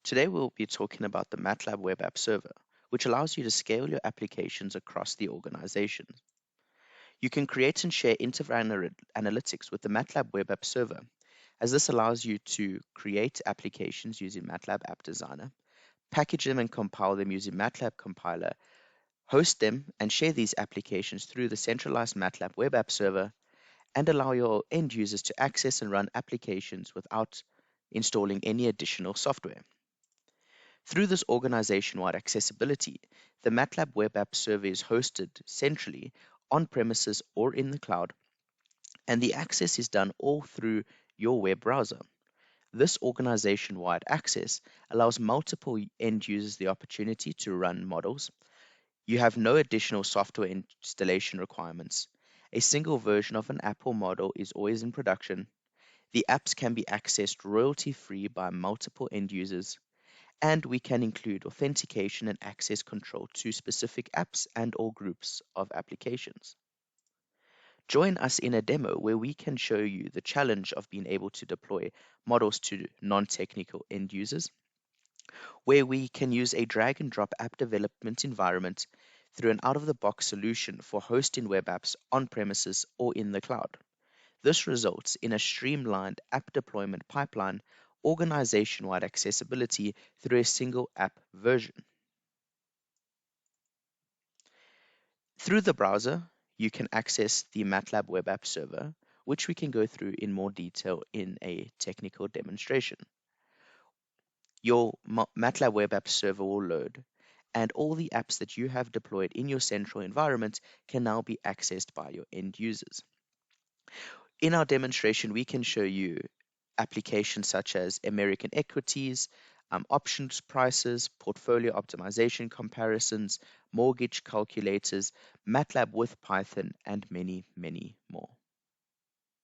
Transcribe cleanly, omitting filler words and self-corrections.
Today we'll be talking about the MATLAB Web App Server, which allows you to scale your applications across the organization. You can create and share analytics with the MATLAB Web App Server, as this allows you to create applications using MATLAB App Designer, package them and compile them using MATLAB Compiler, host them and share these applications through the centralized MATLAB Web App Server, and allow your end users to access and run applications without installing any additional software. Through this organization-wide accessibility, the MATLAB Web App Server is hosted centrally on premises or in the cloud, and the access is done all through your web browser. This organization-wide access allows multiple end users the opportunity to run models. You have no additional software installation requirements. A single version of an app or model is always in production. The apps can be accessed royalty-free by multiple end users, and we can include authentication and access control to specific apps and or groups of applications. Join us in a demo where we can show you the challenge of being able to deploy models to non-technical end users, where we can use a drag and drop app development environment through an out-of-the-box solution for hosting web apps on premises or in the cloud. This results in a streamlined app deployment pipeline, organization-wide accessibility through a single app version. Through the browser, you can access the MATLAB Web App Server, which we can go through in more detail in a technical demonstration. Your MATLAB Web App Server will load, and all the apps that you have deployed in your central environment can now be accessed by your end users. In our demonstration, we can show you applications such as American equities, options prices, portfolio optimization comparisons, mortgage calculators, MATLAB with Python, and many, many more.